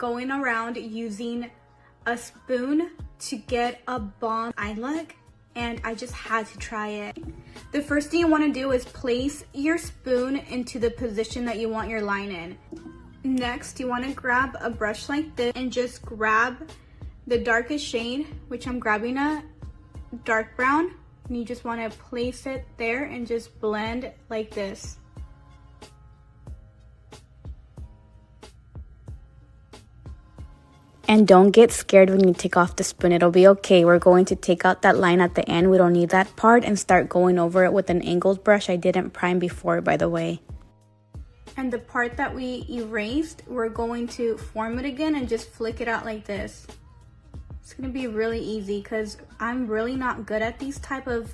going around using a spoon to get a bomb eye look, and I just had to try it. The first thing you want to do is place your spoon into the position that you want your line in. Next, you want to grab a brush like this and just grab the darkest shade, which I'm grabbing a dark brown, and you just want to place it there and just blend like this. And don't get scared when you take off the spoon. It'll be okay. We're going to take out that line at the end. We don't need that part, and start going over it with an angled brush. I didn't prime before, by the way. And the part that we erased, we're going to form it again and just flick it out like this. It's gonna be really easy because I'm really not good at these type of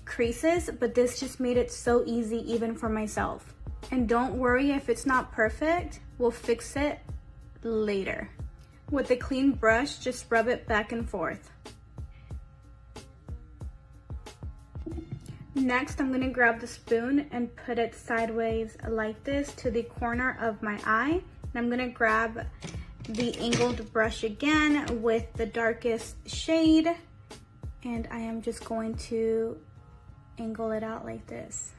creases, but this just made it so easy even for myself. And don't worry if it's not perfect, we'll fix it later. With a clean brush, just rub it back and forth. Next, I'm gonna grab the spoon and put it sideways like this to the corner of my eye. And I'm gonna grab the angled brush again with the darkest shade. And I am just going to angle it out like this.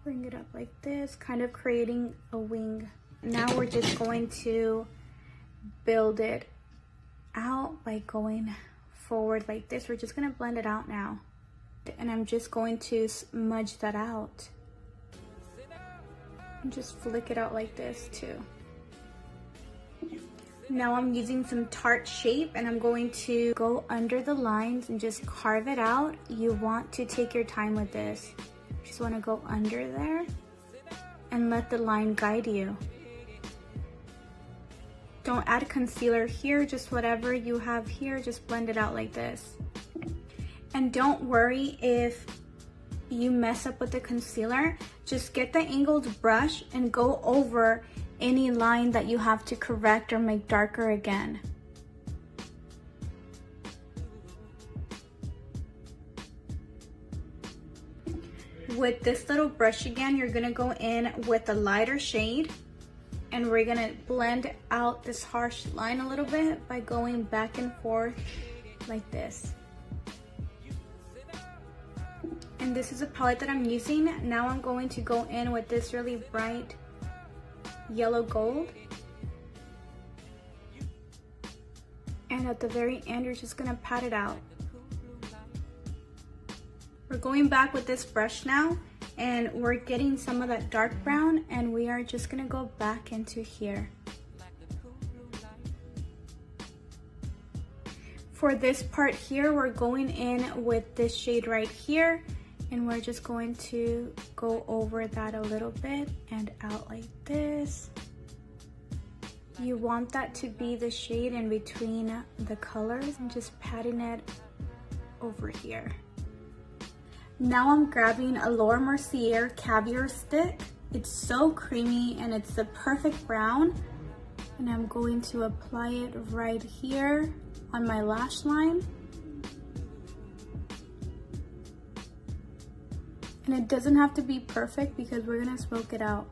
Bring it up like this, kind of creating a wing. Now we're just going to build it out by going forward like this. We're just gonna blend it out now. And I'm just going to smudge that out. And just flick it out like this too. Now I'm using some Tarte shape and I'm going to go under the lines and just carve it out. You want to take your time with this. Just want to go under there and let the line guide you. Don't add concealer here, just whatever you have here, just blend it out like this. And don't worry if you mess up with the concealer, just get the angled brush and go over any line that you have to correct or make darker again. With this little brush again, you're gonna go in with a lighter shade and we're gonna blend out this harsh line a little bit by going back and forth like this. And this is a palette that I'm using. Now I'm going to go in with this really bright yellow gold. And at the very end, you're just gonna pat it out. We're going back with this brush now and we're getting some of that dark brown and we are just gonna go back into here. For this part here, we're going in with this shade right here and we're just going to go over that a little bit and out like this. You want that to be the shade in between the colors and just patting it over here. Now I'm grabbing a Laura Mercier caviar stick. It's so creamy and it's the perfect brown. And I'm going to apply it right here on my lash line. And it doesn't have to be perfect because we're gonna smoke it out.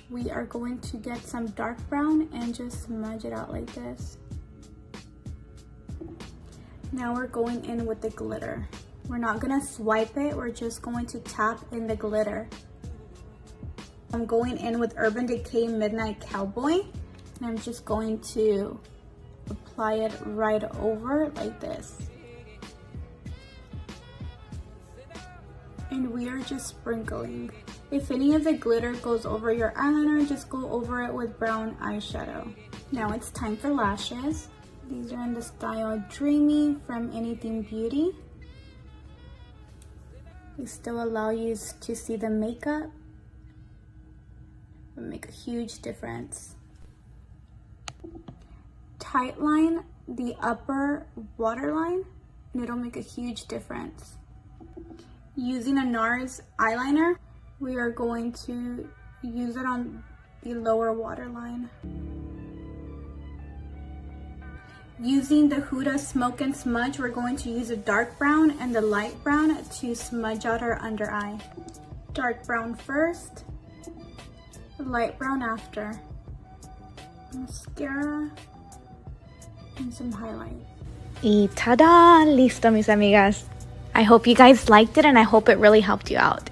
We are going to get some dark brown and just smudge it out like this. Now we're going in with the glitter. We're not gonna swipe it, we're just going to tap in the glitter. I'm going in with Urban Decay Midnight Cowboy, and I'm just going to apply it right over like this. And we are just sprinkling. If any of the glitter goes over your eyeliner, just go over it with brown eyeshadow. Now it's time for lashes. These are in the style Dreamy from Anything Beauty. They still allow you to see the makeup, but make a huge difference. Tight line the upper waterline, and it'll make a huge difference. Using a NARS eyeliner, we are going to use it on the lower waterline. Using the Huda Smoke and Smudge, we're going to use a dark brown and the light brown to smudge out our under eye. Dark brown first, light brown after. Mascara and some highlight. Y ta-da! Listo, mis amigas. I hope you guys liked it and I hope it really helped you out.